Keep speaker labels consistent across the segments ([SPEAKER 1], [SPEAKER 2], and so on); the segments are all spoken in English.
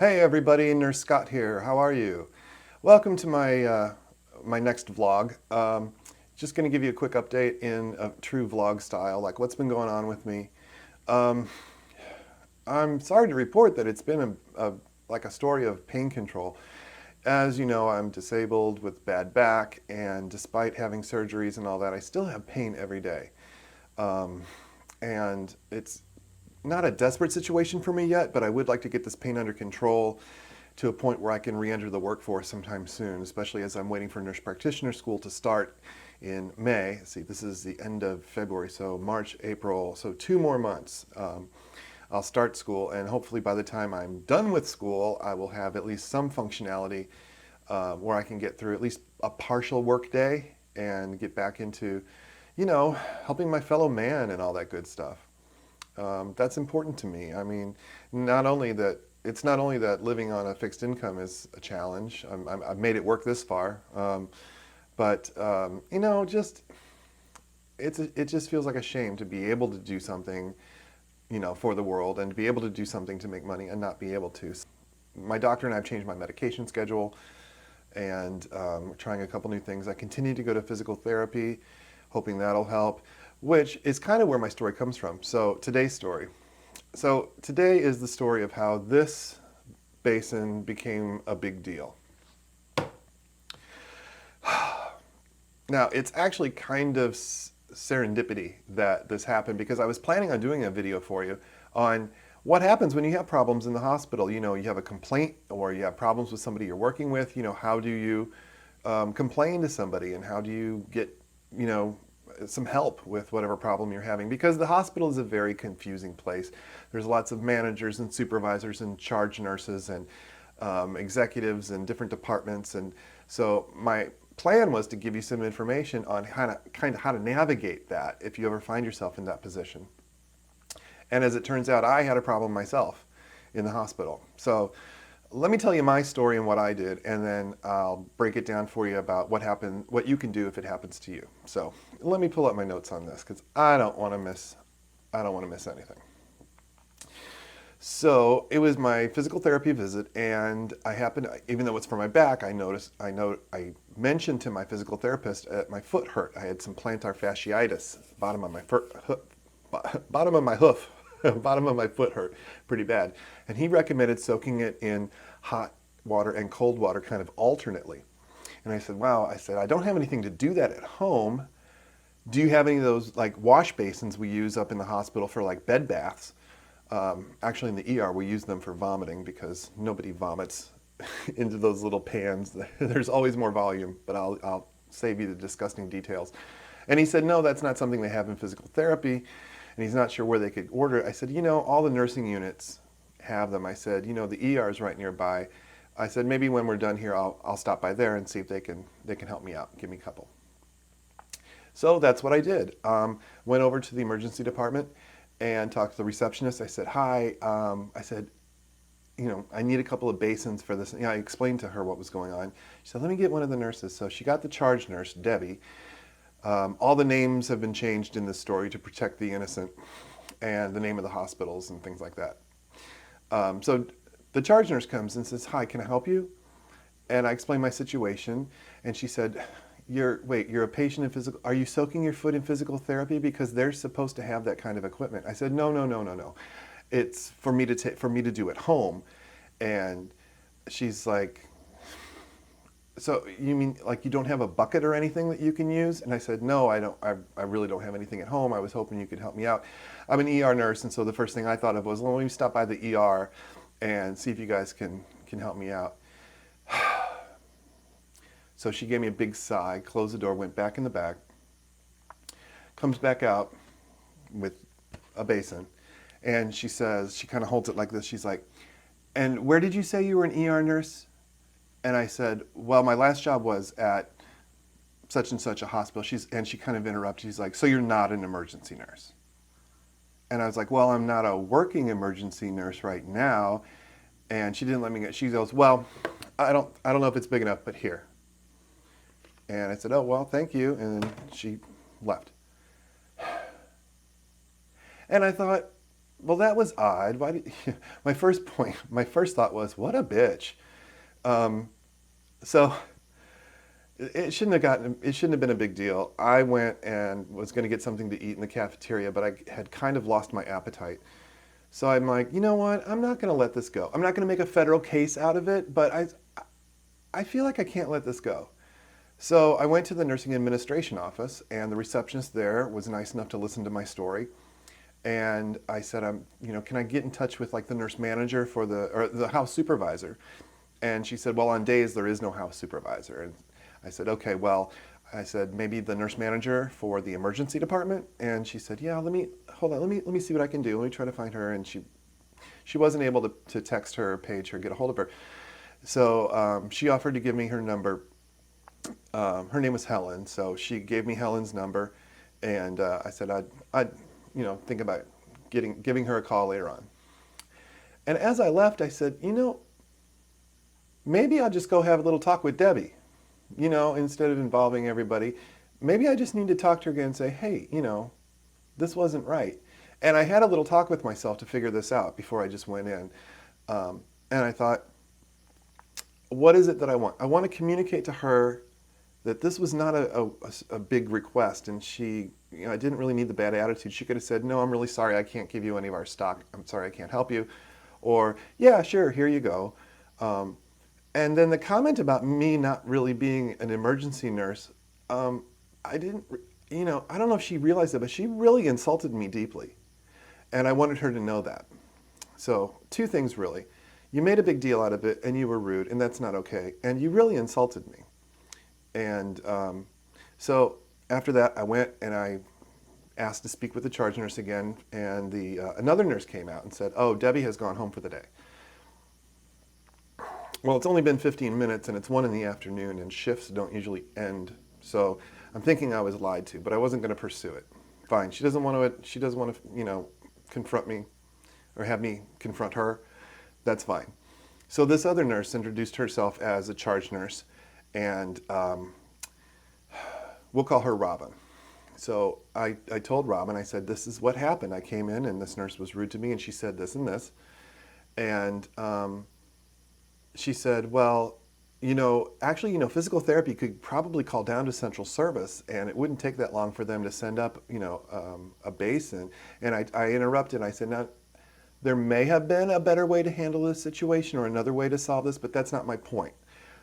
[SPEAKER 1] Hey everybody, Nurse Scott here. How are you? Welcome to my next vlog. Just going to give you a quick update in a true vlog style, like what's been going on with me. Um, I'm sorry to report that it's been like a story of pain control. As you know, I'm disabled with bad back, and despite having surgeries and all that, I still have pain every day. Um, and it's not a desperate situation for me yet, but I would like to get this pain under control to a point where I can re-enter the workforce sometime soon, especially as I'm waiting for nurse practitioner school to start in May. See, this is the end of February, so March, April, so 2 more months. I'll start school, and hopefully by the time I'm done with school, I will have at least some functionality where I can get through at least a partial work day and get back into, helping my fellow man and all that good stuff. That's important to me. I mean, not only that it's not only that living on a fixed income is a challenge. I've made it work this far, but just it just feels like a shame to be able to do something, for the world, and to be able to do something to make money and not be able to. My doctor and I have changed my medication schedule, and we're trying a couple new things. I continue to go to physical therapy, hoping that'll help, which is kind of where my story comes from. So today's story. So today is the story of how this basin became a big deal. Now, it's actually kind of serendipity that this happened, because I was planning on doing a video for you on what happens when you have problems in the hospital. You have a complaint or you have problems with somebody you're working with. How do you complain to somebody, and how do you get, some help with whatever problem you're having, because the hospital is a very confusing place. There's lots of managers and supervisors and charge nurses and executives and different departments, and so my plan was to give you some information on how to navigate that if you ever find yourself in that position. And as it turns out, I had a problem myself in the hospital. So let me tell you my story and what I did, and then I'll break it down for you about what happened, what you can do if it happens to you. So let me pull up my notes on this, because I don't want to miss anything. So it was my physical therapy visit, and I happened, even though it's for my back, I mentioned to my physical therapist that my foot hurt. I had some plantar fasciitis, bottom of my hoof, bottom of my foot hurt pretty bad. And he recommended soaking it in hot water and cold water kind of alternately. And I said, wow, I don't have anything to do that at home. Do you have any of those like wash basins we use up in the hospital for like bed baths? Actually in the ER we use them for vomiting, because nobody vomits into those little pans. There's always more volume, but I'll save you the disgusting details. And he said, no, that's not something they have in physical therapy. And he's not sure where they could order it. I said, all the nursing units have them. I said, the ER is right nearby. I said, maybe when we're done here, I'll stop by there and see if they can help me out, give me a couple. So that's what I did. Went over to the emergency department and talked to the receptionist. I said, hi. I said, I need a couple of basins for this. I explained to her what was going on. She said, let me get one of the nurses. So she got the charge nurse, Debbie. All the names have been changed in this story to protect the innocent, and the name of the hospitals and things like that. So the charge nurse comes and says, hi, can I help you? And I explained my situation, and she said, you're a patient in physical, are you soaking your foot in physical therapy? Because they're supposed to have that kind of equipment. I said, no. It's for me to do at home. And she's like, so you mean like you don't have a bucket or anything that you can use? And I said, no, I don't. I really don't have anything at home. I was hoping you could help me out. I'm an ER nurse, and so the first thing I thought of was, well, let me stop by the ER and see if you guys can help me out. So she gave me a big sigh, closed the door, went back in the back, comes back out with a basin, and she says, she kind of holds it like this. She's like, and where did you say you were an ER nurse? And I said, well, my last job was at such and such a hospital. And she kind of interrupted. She's like, so you're not an emergency nurse? And I was like, well, I'm not a working emergency nurse right now. And she didn't let me get, she goes, well, I don't know if it's big enough, but here. And I said, oh, well, thank you. And then she left. And I thought, well, that was odd. Why did my first thought was, what a bitch. Um, so it shouldn't have been a big deal. I went and was going to get something to eat in the cafeteria, but I had kind of lost my appetite. So I'm like, you know what? I'm not going to let this go. I'm not going to make a federal case out of it, but I feel like I can't let this go. So I went to the nursing administration office, and the receptionist there was nice enough to listen to my story. And I said, can I get in touch with like the nurse manager or the house supervisor? And she said, well, on days there is no house supervisor. And I said, okay, well, I said maybe the nurse manager for the emergency department. And she said, yeah, hold on, let me see what I can do. Let me try to find her. And she wasn't able to text her, page her, get a hold of her. So she offered to give me her number. Her name was Helen, so she gave me Helen's number, and I said I'd think about giving her a call later on. And as I left, I said, maybe I'll just go have a little talk with Debbie, instead of involving everybody. Maybe I just need to talk to her again and say, hey, this wasn't right. And I had a little talk with myself to figure this out before I just went in. And I thought, what is it that I want? I want to communicate to her that this was not a big request, and I didn't really need the bad attitude. She could have said, no, I'm really sorry, I can't give you any of our stock. I'm sorry, I can't help you. Or, yeah, sure, here you go. And then the comment about me not really being an emergency nurse, I didn't, I don't know if she realized it, but she really insulted me deeply. And I wanted her to know that. So, two things really. You made a big deal out of it, and you were rude, and that's not okay. And you really insulted me. And so after that, I went and I asked to speak with the charge nurse again, and another nurse came out and said, oh, Debbie has gone home for the day. Well, it's only been 15 minutes, and it's 1 in the afternoon, and shifts don't usually end. So I'm thinking I was lied to, but I wasn't going to pursue it. Fine. She doesn't want to, confront me or have me confront her. That's fine. So this other nurse introduced herself as a charge nurse, and we'll call her Robin. So I told Robin, I said, this is what happened. I came in and this nurse was rude to me and she said this and this. And she said, well, actually, physical therapy could probably call down to central service and it wouldn't take that long for them to send up, a Basin. And I interrupted and I said, now, there may have been a better way to handle this situation or another way to solve this, but that's not my point.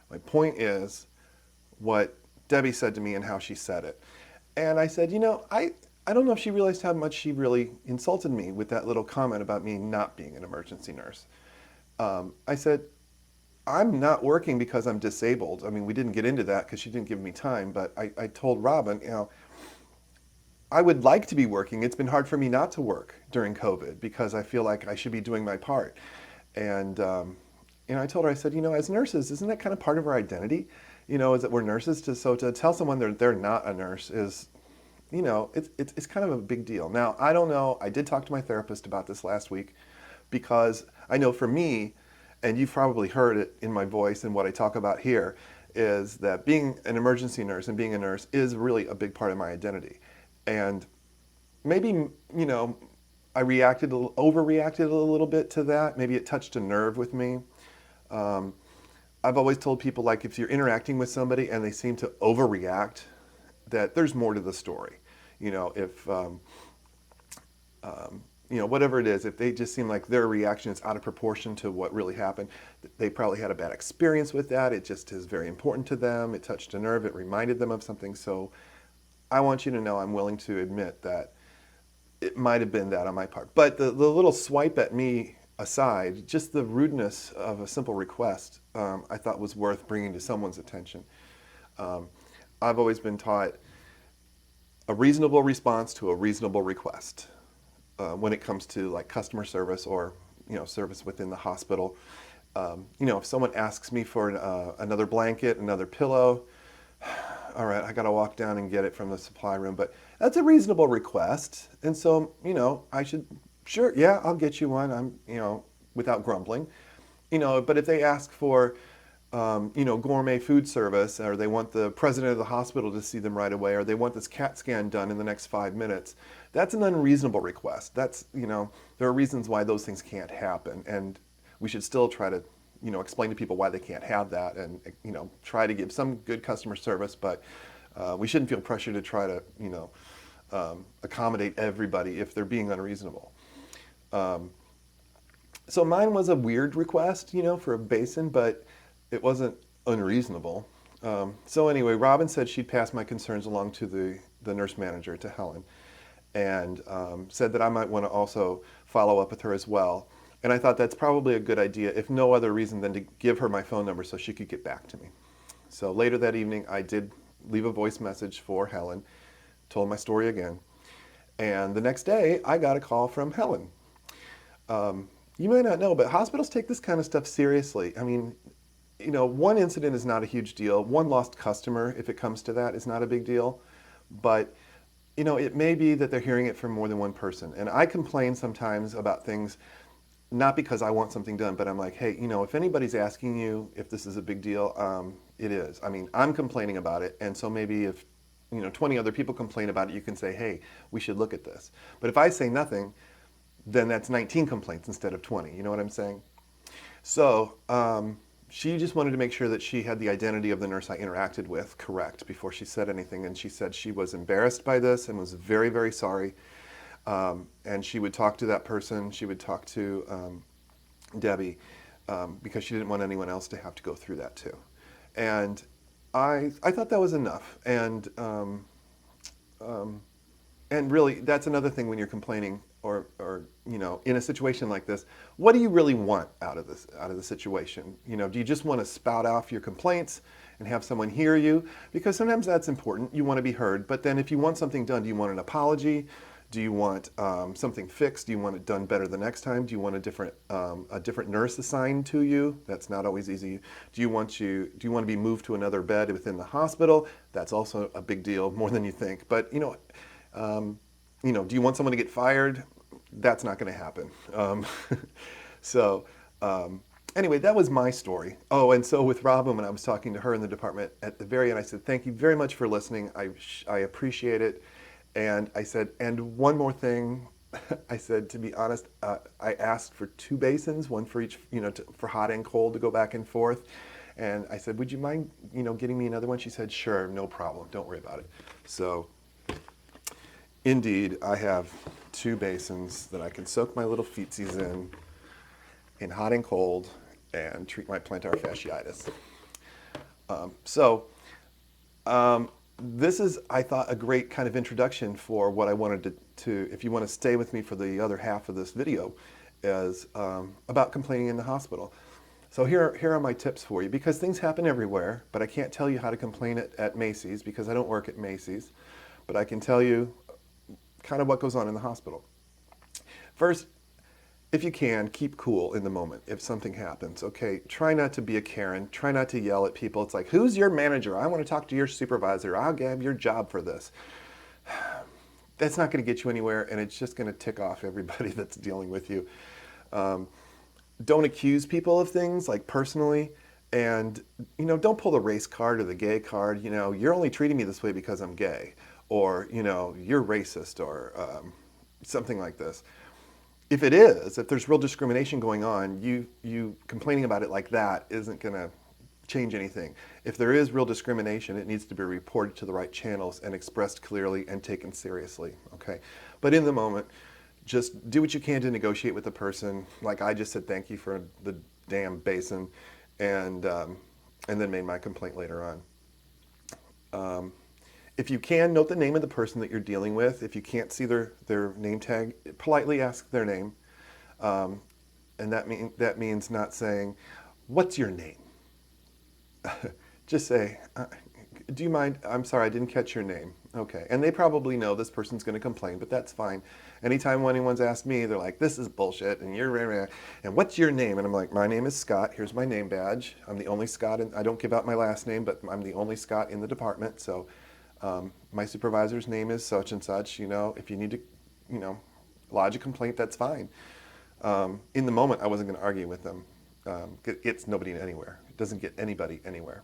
[SPEAKER 1] My point is what Debbie said to me and how she said it. And I said, I don't know if she realized how much she really insulted me with that little comment about me not being an emergency nurse. I said, I'm not working because I'm disabled. I mean, we didn't get into that because she didn't give me time, but I told Robin, I would like to be working. It's been hard for me not to work during COVID because I feel like I should be doing my part. And I told her, I said, as nurses, isn't that kind of part of our identity? Is that we're nurses? So to tell someone they're not a nurse is, it's kind of a big deal. Now, I don't know. I did talk to my therapist about this last week because I know for me, and you've probably heard it in my voice and what I talk about here, is that being an emergency nurse and being a nurse is really a big part of my identity. And maybe, I overreacted a little bit to that. Maybe it touched a nerve with me. I've always told people, like, if you're interacting with somebody and they seem to overreact, that there's more to the story. If, whatever it is, if they just seem like their reaction is out of proportion to what really happened, they probably had a bad experience with that. It just is very important to them. It touched a nerve. It reminded them of something. So I want you to know I'm willing to admit that it might have been that on my part. But the little swipe at me aside, just the rudeness of a simple request, I thought was worth bringing to someone's attention. I've always been taught a reasonable response to a reasonable request when it comes to like customer service or service within the hospital. If someone asks me for another blanket, another pillow, all right, I got to walk down and get it from the supply room, but that's a reasonable request. And so, I should, sure, yeah, I'll get you one. I'm, without grumbling, but if they ask for gourmet food service, or they want the president of the hospital to see them right away, or they want this CAT scan done in the next 5 minutes. That's an unreasonable request. There are reasons why those things can't happen, and we should still try to, explain to people why they can't have that, and try to give some good customer service, but we shouldn't feel pressure to try to, accommodate everybody if they're being unreasonable. So mine was a weird request, for a basin, but it wasn't unreasonable. So anyway, Robin said she'd pass my concerns along to the nurse manager, to Helen, and said that I might want to also follow up with her as well. And I thought that's probably a good idea, if no other reason than to give her my phone number so she could get back to me. So later that evening, I did leave a voice message for Helen, told my story again. And the next day, I got a call from Helen. You may not know, but hospitals take this kind of stuff seriously. I mean, one incident is not a huge deal. One lost customer, if it comes to that, is not a big deal. But, it may be that they're hearing it from more than one person. And I complain sometimes about things, not because I want something done, but I'm like, hey, if anybody's asking you if this is a big deal, it is. I mean, I'm complaining about it. And so maybe if, 20 other people complain about it, you can say, hey, we should look at this. But if I say nothing, then that's 19 complaints instead of 20. You know what I'm saying? So she just wanted to make sure that she had the identity of the nurse I interacted with correct before she said anything. And she said she was embarrassed by this and was very, very sorry. And she would talk to that person. She would talk to Debbie because she didn't want anyone else to have to go through that too. And I thought that was enough. And really, that's another thing when you're complaining or in a situation like this. What do you really want out of the situation? Do you just want to spout off your complaints and have someone hear you? Because sometimes that's important. You want to be heard. But then if you want something done, do you want an apology? Do you want something fixed? Do you want it done better the next time? Do you want a different nurse assigned to you? That's not always easy. Do you want to be moved to another bed within the hospital? That's also a big deal, more than you think. But do you want someone to get fired? That's not going to happen. Anyway, that was my story. Oh, and so with Robin, when I was talking to her in the department at the very end, I said, thank you very much for listening. I appreciate it. And I said, and one more thing, I said, to be honest, I asked for 2 basins, one for each, for hot and cold to go back and forth. And I said, would you mind, getting me another one? She said, sure, no problem. Don't worry about it. So indeed, I have 2 basins that I can soak my little feetsies in hot and cold, and treat my plantar fasciitis. This is, I thought, a great kind of introduction for what I wanted to if you want to stay with me for the other half of this video, is about complaining in the hospital. So here are my tips for you, because things happen everywhere, but I can't tell you how to complain at Macy's because I don't work at Macy's, but I can tell you kind of what goes on in the hospital. First, if you can, keep cool in the moment if something happens, okay? Try not to be a Karen. Try not to yell at people. It's like, who's your manager? I want to talk to your supervisor. I'll give your job for this. That's not going to get you anywhere, and it's just going to tick off everybody that's dealing with you. Don't accuse people of things, like personally, and don't pull the race card or the gay card. You're only treating me this way because I'm gay, or you're racist, or something like this. If there's real discrimination going on, you complaining about it like that isn't going to change anything. If there is real discrimination, it needs to be reported to the right channels and expressed clearly and taken seriously, okay? But in the moment, just do what you can to negotiate with the person. Like I just said, thank you for the damn basin, and then made my complaint later on. If you can, note the name of the person that you're dealing with. If you can't see their name tag, politely ask their name. And that means not saying, what's your name? Just say, do you mind? I'm sorry, I didn't catch your name. Okay. And they probably know this person's going to complain, but that's fine. Anytime anyone's asked me, they're like, this is bullshit, and and what's your name? And I'm like, my name is Scott. Here's my name badge. I'm the only Scott, and I don't give out my last name, but I'm the only Scott in the department. So my supervisor's name is such and such. If you need to, lodge a complaint, that's fine. In the moment, I wasn't going to argue with them. gets nobody anywhere. It doesn't get anybody anywhere.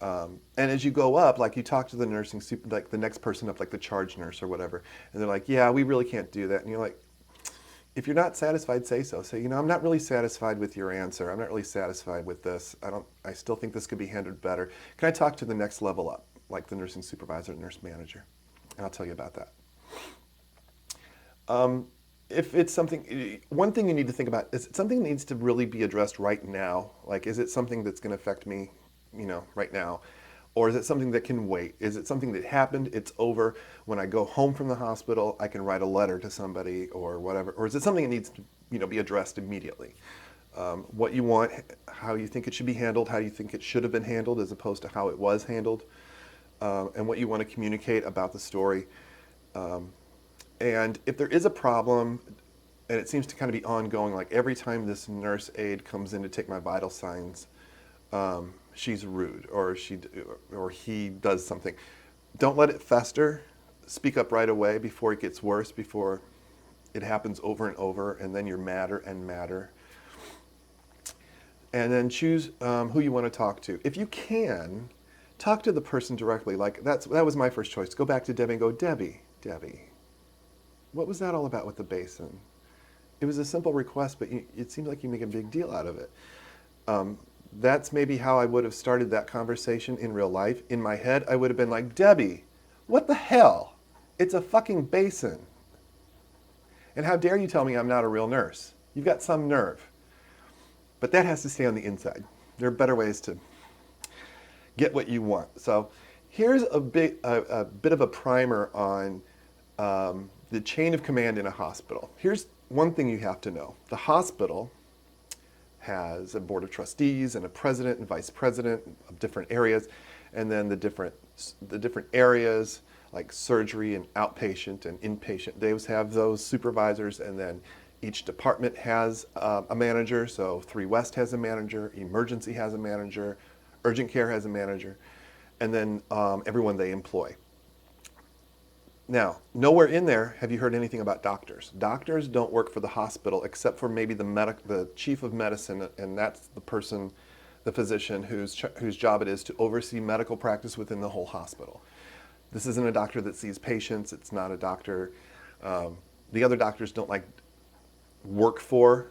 [SPEAKER 1] And as you go up, like you talk to the nursing super, like the next person up, like the charge nurse or whatever, and they're like, yeah, we really can't do that. And you're like, if you're not satisfied, say so. Say, I'm not really satisfied with your answer. I'm not really satisfied with this. I still think this could be handled better. Can I talk to the next level up, like the nursing supervisor, nurse manager? And I'll tell you about that. If it's something, one thing you need to think about is something that needs to really be addressed right now. Like, is it something that's going to affect me, right now? Or is it something that can wait? Is it something that happened, it's over, when I go home from the hospital, I can write a letter to somebody or whatever? Or is it something that needs to, be addressed immediately? What you want, how you think it should be handled, how you think it should have been handled as opposed to how it was handled, and what you want to communicate about the story. And if there is a problem, and it seems to kind of be ongoing, like every time this nurse aide comes in to take my vital signs, she's rude, or he does something. Don't let it fester. Speak up right away before it gets worse, before it happens over and over, and then you're madder and madder. And then choose who you want to talk to. If you can, talk to the person directly. Like that was my first choice. Go back to Debbie and go, Debbie, what was that all about with the basin? It was a simple request, but it seemed like you make a big deal out of it. That's maybe how I would have started that conversation in real life. In my head, I would have been like, Debbie, what the hell? It's a fucking basin. And how dare you tell me I'm not a real nurse? You've got some nerve. But that has to stay on the inside. There are better ways to get what you want. So here's a bit of a primer on the chain of command in a hospital. Here's one thing you have to know. The hospital has a board of trustees and a president and vice president of different areas, and then the different areas like surgery and outpatient and inpatient, they always have those supervisors, and then each department has a manager. So 3 West has a manager, emergency has a manager, urgent care has a manager, and then everyone they employ. Now, nowhere in there have you heard anything about doctors. Doctors don't work for the hospital except for maybe the chief of medicine, and that's the person, the physician, whose job it is to oversee medical practice within the whole hospital. This isn't a doctor that sees patients. It's not a doctor. The other doctors don't work for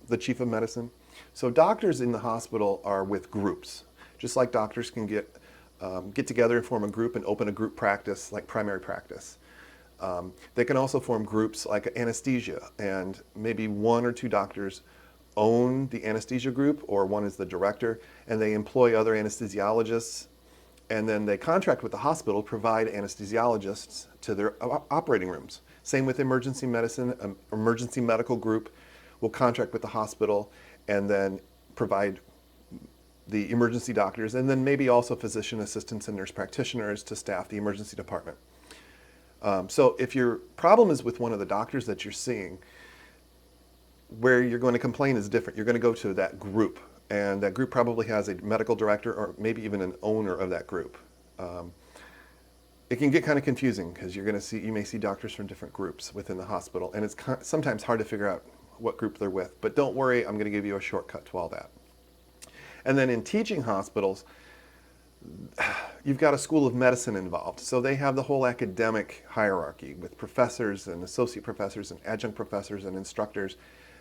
[SPEAKER 1] the chief of medicine. So doctors in the hospital are with groups, just like doctors can get together and form a group and open a group practice like primary practice. They can also form groups like anesthesia, and maybe 1 or 2 doctors own the anesthesia group, or one is the director, and they employ other anesthesiologists, and then they contract with the hospital to provide anesthesiologists to their operating rooms. Same with emergency medicine. Emergency medical group will contract with the hospital and then provide the emergency doctors, and then maybe also physician assistants and nurse practitioners to staff the emergency department. So if your problem is with one of the doctors that you're seeing, where you're going to complain is different. You're going to go to that group, and that group probably has a medical director or maybe even an owner of that group. It can get kind of confusing because you may see doctors from different groups within the hospital, and it's sometimes hard to figure out what group they're with. But don't worry, I'm going to give you a shortcut to all that. And then in teaching hospitals, you've got a school of medicine involved. So they have the whole academic hierarchy with professors and associate professors and adjunct professors and instructors,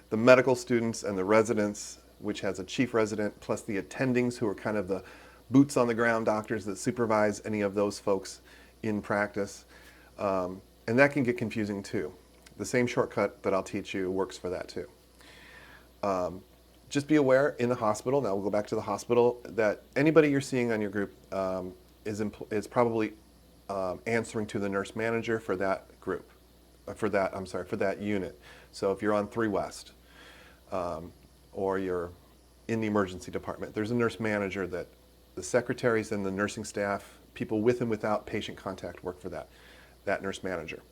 [SPEAKER 1] the medical students and the residents, which has a chief resident, plus the attendings, who are kind of the boots on the ground doctors that supervise any of those folks in practice. And that can get confusing too. The same shortcut that I'll teach you works for that too. Just be aware in the hospital, now we'll go back to the hospital, that anybody you're seeing on your group is probably answering to the nurse manager for that group, for that unit. So if you're on 3 West or you're in the emergency department, there's a nurse manager that the secretaries and the nursing staff, people with and without patient contact, work for that nurse manager.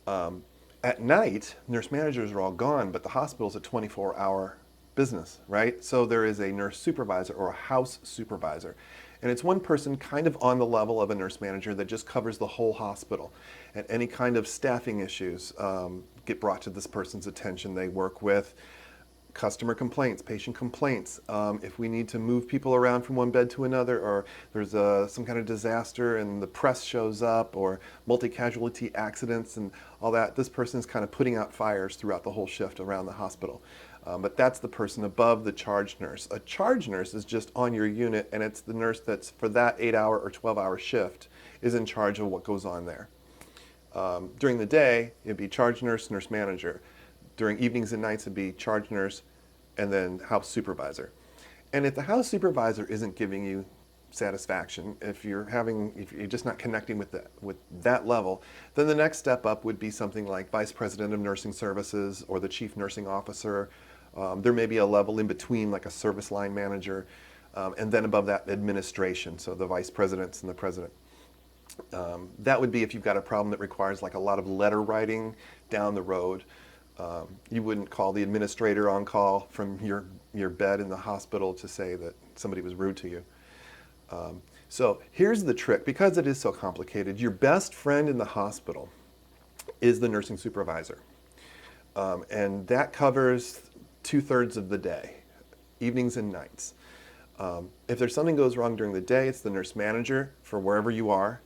[SPEAKER 1] At night, nurse managers are all gone, but the hospital's a 24-hour business, right? So there is a nurse supervisor or a house supervisor. And it's one person kind of on the level of a nurse manager that just covers the whole hospital. And any kind of staffing issues get brought to this person's attention. They work with customer complaints, patient complaints. If we need to move people around from one bed to another, or there's some kind of disaster and the press shows up, or multi-casualty accidents and all that, this person is kind of putting out fires throughout the whole shift around the hospital. But that's the person above the charge nurse. A charge nurse is just on your unit, and it's the nurse that's, for that 8-hour or 12-hour shift, is in charge of what goes on there. During the day, it'd be charge nurse, nurse manager. During evenings and nights, it'd be charge nurse and then house supervisor. And if the house supervisor isn't giving you satisfaction, if you're just not connecting with that level, then the next step up would be something like vice president of nursing services or the chief nursing officer. There may be a level in between, like a service line manager, and then above that, administration, so the vice presidents and the president. That would be if you've got a problem that requires like a lot of letter writing down the road. You wouldn't call the administrator on call from your bed in the hospital to say that somebody was rude to you. So here's the trick. Because it is so complicated, your best friend in the hospital is the nursing supervisor. And that covers 2/3 of the day, evenings and nights. If there's something goes wrong during the day, it's the nurse manager for wherever you are.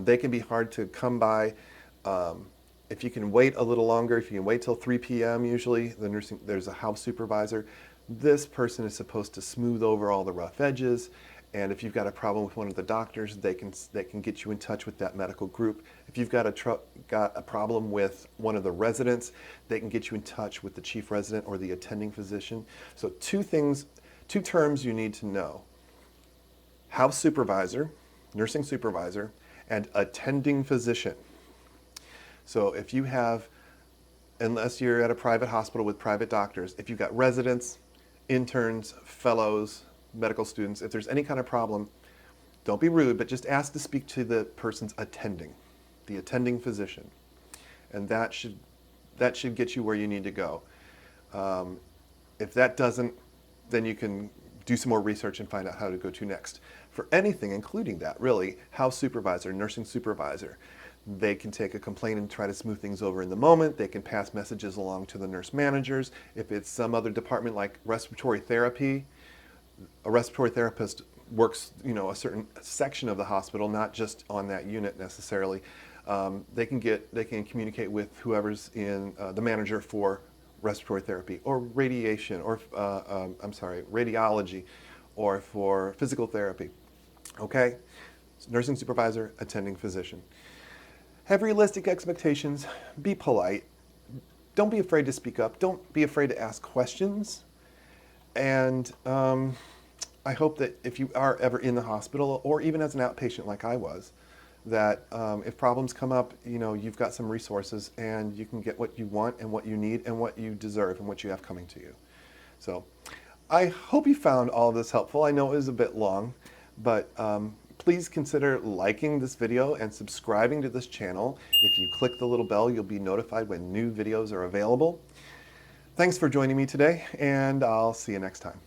[SPEAKER 1] They can be hard to come by. If you can wait a little longer, if you can wait till 3 p.m. usually, there's a house supervisor. This person is supposed to smooth over all the rough edges, and if you've got a problem with one of the doctors, they can get you in touch with that medical group. If you've got a problem with one of the residents, they can get you in touch with the chief resident or the attending physician. So two terms you need to know: house supervisor, nursing supervisor, and attending physician. So if you have, unless you're at a private hospital with private doctors, if you've got residents, interns, fellows, medical students, if there's any kind of problem, don't be rude, but just ask to speak to the person's attending, the attending physician. And that should get you where you need to go. If that doesn't, then you can do some more research and find out how to go to next. For anything, including that, really, house supervisor, nursing supervisor, they can take a complaint and try to smooth things over in the moment. They can pass messages along to the nurse managers. If it's some other department like respiratory therapy, a respiratory therapist works, a certain section of the hospital, not just on that unit necessarily. They can communicate with whoever's in the manager for respiratory therapy or radiation or radiology or for physical therapy. Okay? Nursing supervisor, attending physician. Have realistic expectations. Be polite. Don't be afraid to speak up. Don't be afraid to ask questions. And I hope that if you are ever in the hospital, or even as an outpatient like I was, that if problems come up, you've got some resources and you can get what you want and what you need and what you deserve and what you have coming to you. So I hope you found all of this helpful. I know it was a bit long, but please consider liking this video and subscribing to this channel. If you click the little bell, you'll be notified when new videos are available. Thanks for joining me today, and I'll see you next time.